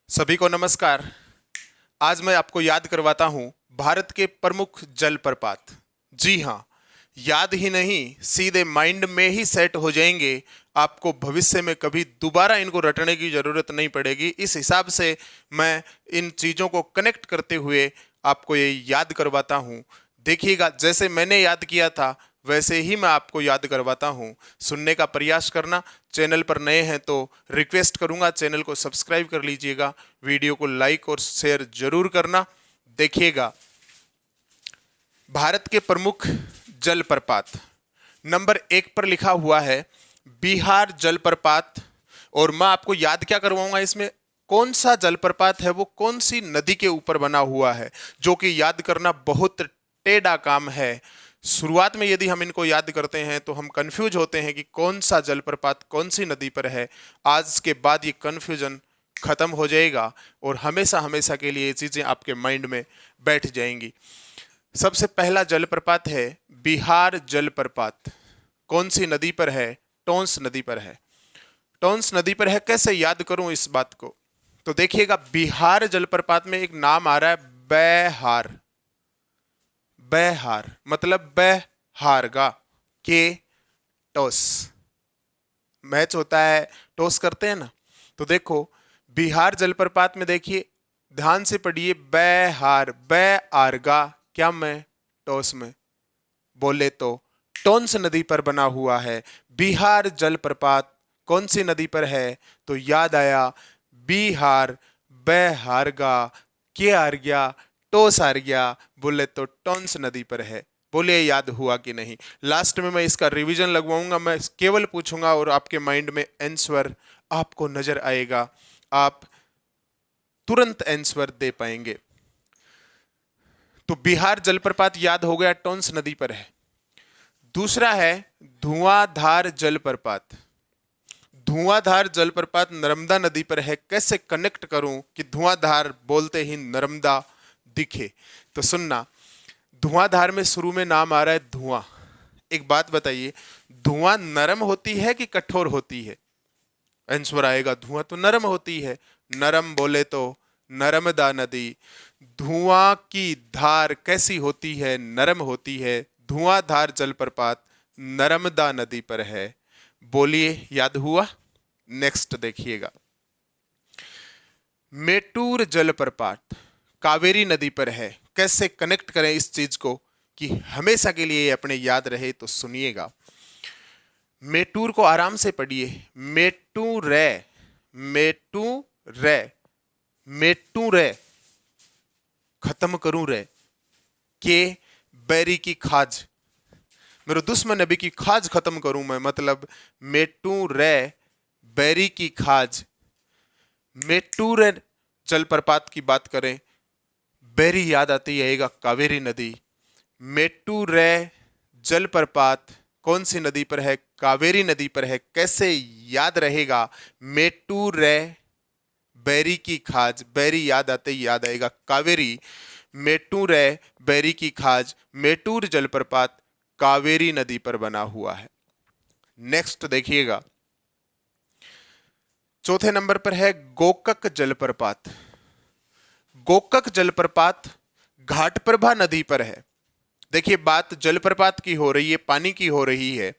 सभी को नमस्कार। आज मैं आपको याद करवाता हूं भारत के प्रमुख जलप्रपात। जी हां, याद ही नहीं, सीधे माइंड में ही सेट हो जाएंगे। आपको भविष्य में कभी दोबारा इनको रटने की जरूरत नहीं पड़ेगी। इस हिसाब से मैं इन चीजों को कनेक्ट करते हुए आपको ये याद करवाता हूं। देखिएगा, जैसे मैंने याद किया था वैसे ही मैं आपको याद करवाता हूं। सुनने का प्रयास करना। चैनल पर नए हैं तो रिक्वेस्ट करूंगा, चैनल को सब्सक्राइब कर लीजिएगा, वीडियो को लाइक और शेयर जरूर करना। देखिएगा, भारत के प्रमुख जलप्रपात नंबर 1 पर लिखा हुआ है बिहार जलप्रपात। और मैं आपको याद क्या करवाऊंगा, इसमें कौन सा जलप्रपात है, वो कौन सी नदी के ऊपर बना हुआ है, जो कि याद करना बहुत टेढ़ा काम है। शुरुआत में यदि हम इनको याद करते हैं तो हम कंफ्यूज होते हैं कि कौन सा जलप्रपात कौन सी नदी पर है। आज के बाद ये कंफ्यूजन खत्म हो जाएगा और हमेशा हमेशा के लिए ये चीजें आपके माइंड में बैठ जाएंगी। सबसे पहला जलप्रपात है बिहार जलप्रपात। कौन सी नदी पर है? टोंस नदी पर है। टोंस नदी पर है। कैसे याद करूं इस बात को? तो देखिएगा, बिहार जलप्रपात में एक नाम आ रहा है बैहार। बैहार मतलब बहारगा के टॉस मैच होता है, टॉस करते हैं ना। तो देखो, बिहार जलप्रपात में देखिए, ध्यान से पढ़िए, बैहार बैआरगा क्या में टॉस में बोले तो टोंस नदी पर बना हुआ है। बिहार जलप्रपात कौन सी नदी पर है? तो याद आया, बिहार बैहारगा के आर गया टोस आर गया, बोले तो टोंस नदी पर है। बोलिए याद हुआ कि नहीं? लास्ट में मैं इसका रिवीजन लगवाऊंगा। मैं केवल पूछूंगा और आपके माइंड में आंसर आपको नजर आएगा, आप तुरंत आंसर दे पाएंगे। तो बिहार जलप्रपात याद हो गया, टोंस नदी पर है। दूसरा है धुआंधार जलप्रपात। धुआंधार जलप्रपात नर्मदा नदी पर है। कैसे कनेक्ट करूं कि धुआंधार बोलते ही नर्मदा दिखे? तो सुनना, धुआंधार में शुरू में नाम आ रहा है धुआं। एक बात बताइए, धुआं नरम होती है कि कठोर होती है? आंसर आएगा, धुआं तो नरम होती है। नरम बोले तो नर्मदा नदी। धुआं की धार कैसी होती है? नरम होती है। धुआंधार जलप्रपात नर्मदा नदी पर है। बोलिए याद हुआ? नेक्स्ट देखिएगा, मेटूर जलप्रपात कावेरी नदी पर है। कैसे कनेक्ट करें इस चीज को कि हमेशा के लिए अपने याद रहे? तो सुनिएगा, मेटूर को आराम से पढ़िए, मेटू रे मेटू रे मेटू रे खत्म करूं रे के बैरी की खाज, मेरे दुश्मन नबी की खाज खत्म करूं मैं, मतलब मेटू रे बैरी की खाज। मेटू रे जलप्रपात की बात करें, बैरी याद आती आएगा कावेरी नदी। मेटू रे जलप्रपात कौन सी नदी पर है? कावेरी नदी पर है। कैसे याद रहेगा? मेटू रे बैरी की खाज, बैरी याद आते ही याद आएगा कावेरी। मेटू रे बैरी की खाज, मेटूर जलप्रपात कावेरी नदी पर बना हुआ है। नेक्स्ट देखिएगा, चौथे नंबर पर है गोकक जलप्रपात। गोकक जलप्रपात घाटप्रभा नदी पर है। देखिए, बात जलप्रपात की हो रही है, पानी की हो रही है।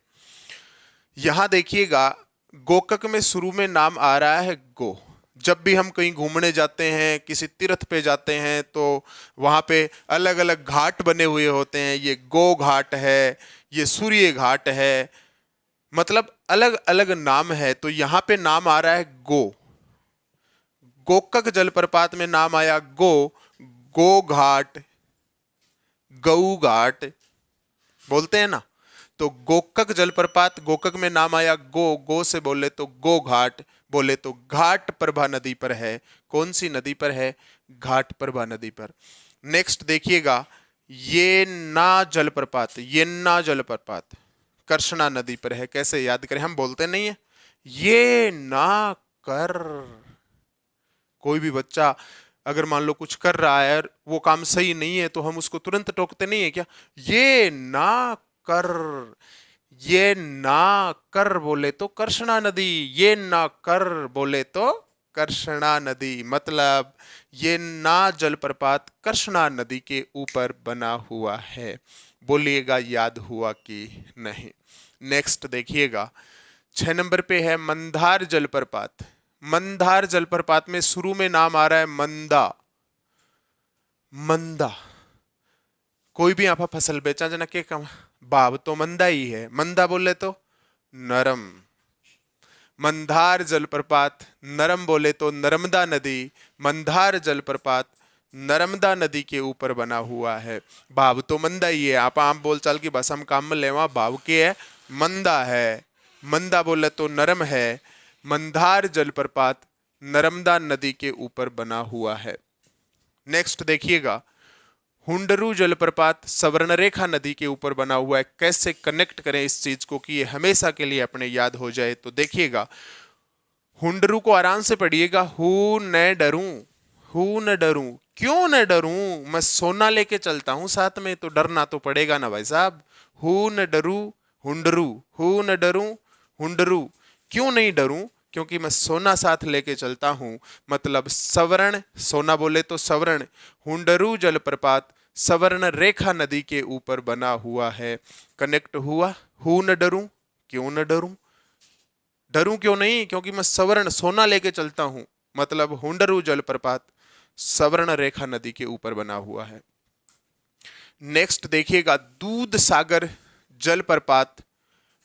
यहां देखिएगा, गोकक में शुरू में नाम आ रहा है गो। जब भी हम कहीं घूमने जाते हैं, किसी तीर्थ पे जाते हैं, तो वहां पे अलग अलग घाट बने हुए होते हैं। ये गो घाट है, ये सूर्य घाट है, मतलब अलग अलग नाम है। तो यहां पे नाम आ रहा है गो। गोकक जलप्रपात में नाम आया गो, गो घाट, गऊ घाट बोलते हैं ना। तो गोकक जलप्रपात, गोकक में नाम आया गो, गो से बोले तो गो घाट, बोले तो घाट प्रभा नदी पर है। कौन सी नदी पर है? घाट प्रभा नदी पर। नेक्स्ट देखिएगा, ये ना जलप्रपात, ये ना जलप्रपात कृष्णा नदी पर है। कैसे याद करें? हम बोलते नहीं है ये ना कर। कोई भी बच्चा अगर मान लो कुछ कर रहा है और वो काम सही नहीं है तो हम उसको तुरंत टोकते नहीं है क्या? ये ना कर, ये ना कर बोले तो कृष्णा नदी, ये ना कर बोले तो कृष्णा नदी, मतलब ये ना जलप्रपात कृष्णा नदी के ऊपर बना हुआ है। बोलिएगा याद हुआ कि नहीं। नेक्स्ट देखिएगा 6 नंबर पे है मंदार जलप्रपात। मंदार जलप्रपात में शुरू में नाम आ रहा है मंदा। मंदा कोई भी आप फसल बेचा जना के कम भाव तो मंदा ही है। मंदा बोले तो नरम। मंदार जलप्रपात नरम बोले तो नर्मदा नदी। मंदार जलप्रपात नर्मदा नदी के ऊपर बना हुआ है। भाव तो मंदा ही है। आप आम बोलचाल की भाषा में काम में लेवा भाव के है मंदा है। मंदा बोले तो नरम है। मंदार जलप्रपात नर्मदा नदी के ऊपर बना हुआ है। नेक्स्ट देखिएगा हुंडरू जलप्रपात स्वर्णरेखा नदी के ऊपर बना हुआ है। कैसे कनेक्ट करें इस चीज को कि ये हमेशा के लिए अपने याद हो जाए, तो देखिएगा हुंडरू को आराम से पढ़िएगा। हु न डरूं, हु न डरूं, क्यों न डरूं, मैं सोना लेके चलता हूं साथ में, तो डरना तो पड़ेगा ना भाई साहब। हु न डरूं हुंडरू, हु न डरूं हुंडरू, क्यों नहीं डरूं, क्योंकि मैं सोना साथ लेके चलता हूं। मतलब स्वर्ण, सोना बोले तो स्वर्ण। हुंडरू जलप्रपात स्वर्ण रेखा नदी के ऊपर बना हुआ है। कनेक्ट हुआ। हूं न डरूं, क्यों न डरूं, डरूं क्यों नहीं, क्योंकि मैं स्वर्ण सोना लेके चलता हूं। मतलब हुंडरू जलप्रपात स्वर्ण रेखा नदी के ऊपर बना हुआ है। नेक्स्ट देखिएगा दूध सागर जलप्रपात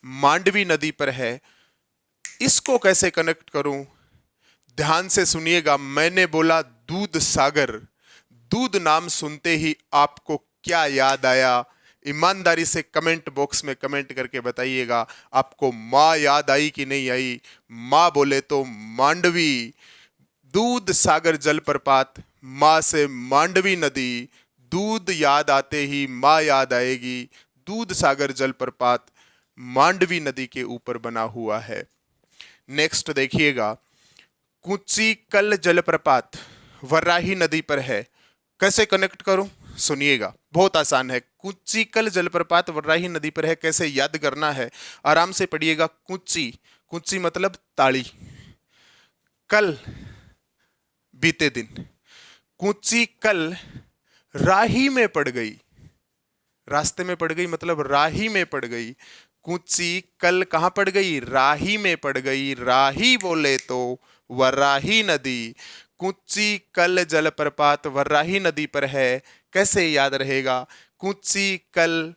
मांडवी नदी पर है। इसको कैसे कनेक्ट करूं, ध्यान से सुनिएगा। मैंने बोला दूध सागर, दूध नाम सुनते ही आपको क्या याद आया? ईमानदारी से कमेंट बॉक्स में कमेंट करके बताइएगा। आपको माँ याद आई कि नहीं आई? माँ बोले तो मांडवी। दूध सागर जलप्रपात, माँ से मांडवी नदी। दूध याद आते ही माँ याद आएगी। दूध सागर जलप्रपात मांडवी नदी के ऊपर बना हुआ है। नेक्स्ट देखिएगा कुंचिकल जलप्रपात वराही नदी पर है। कैसे कनेक्ट करूं, सुनिएगा, बहुत आसान है। कुंचिकल जलप्रपात वराही नदी पर है। कैसे याद करना है, आराम से पढ़िएगा। कुंची, कुंची मतलब ताली, कल बीते दिन। कुंचिकल राही में पड़ गई, रास्ते में पड़ गई मतलब राही में पड़ गई। कुंची कल कहां पड़ गई? राही में पड़ गई। राही बोले तो वराही नदी। कुंची कल जलप्रपात वराही नदी पर है। कैसे याद रहेगा? कुंची कल,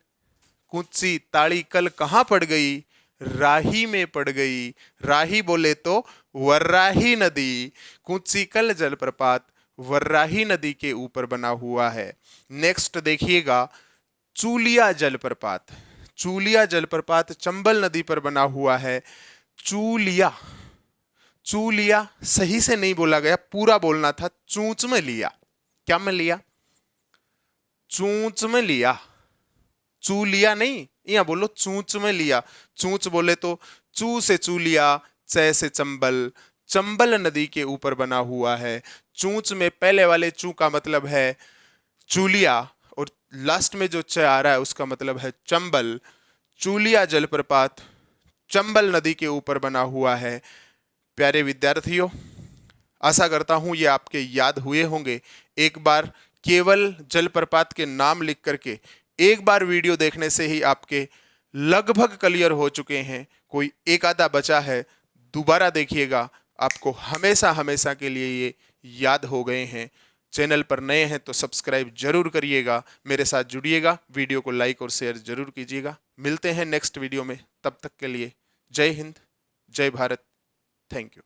कुंची ताड़ी कल कहां पड़ गई? राही में पड़ गई। राही बोले तो वराही नदी। कुंची कल जलप्रपात वराही नदी के ऊपर बना हुआ है। नेक्स्ट देखिएगा चूलिया जलप्रपात। चूलिया जलप्रपात चंबल नदी पर बना हुआ है। चूलिया, चूलिया सही से नहीं बोला गया, पूरा बोलना था। चूंच में लिया, क्या में लिया? चूंच में लिया, चूलिया नहीं, यहां बोलो चूंच में लिया। चूंच बोले तो चू से चूलिया, च से चंबल। चंबल नदी के ऊपर बना हुआ है। चूंच में पहले वाले चू का मतलब है चूलिया, और लास्ट में जो च आ रहा है उसका मतलब है चंबल। चूलिया जलप्रपात चंबल नदी के ऊपर बना हुआ है। प्यारे विद्यार्थियों, आशा करता हूं ये आपके याद हुए होंगे। एक बार केवल जलप्रपात के नाम लिख करके एक बार वीडियो देखने से ही आपके लगभग क्लियर हो चुके हैं। कोई एक आधा बचा है, दोबारा देखिएगा, आपको हमेशा हमेशा के लिए ये याद हो गए हैं। चैनल पर नए हैं तो सब्सक्राइब जरूर करिएगा, मेरे साथ जुड़िएगा, वीडियो को लाइक और शेयर जरूर कीजिएगा। मिलते हैं नेक्स्ट वीडियो में, तब तक के लिए जय हिंद, जय भारत, थैंक यू।